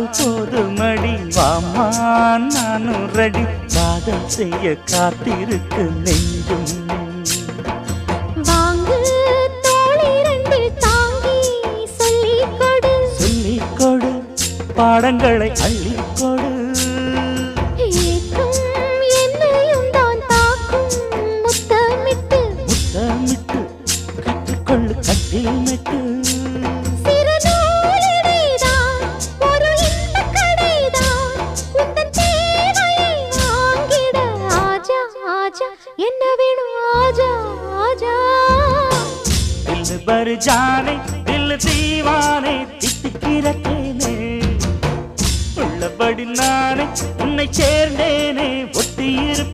சொன்னால் போதுமடி வாமா நானும் ரெடி காதல் செய்ய காத்திருக்கு நெஞ்சும் வாங்கு தோளை ரெண்டில் தாங்கி சொல்லிக் கொடு சொல்லிக் கொடு பாடங்களை அள்ளிக் கொடு ஏற்றும் என்னையும் தான் தாக்கும் முத்தமிட்டு முத்தமிட்டு கற்றுக்கொள்ளு கட்டில் மெட்டு சிறு நூலிடைதான் ஒரு இன்பக் கடைதான் உந்தன் தேவையை வாங்கிட ஆஜா ஆஜா என்ன வேணும் ஆஜா ஆஜா दिल भर जाने दिल दीवाने தித்திக்கிறேனே உள்ளபடி நானே உன்னை சேர்ந்தேனே ஒத்தியிரு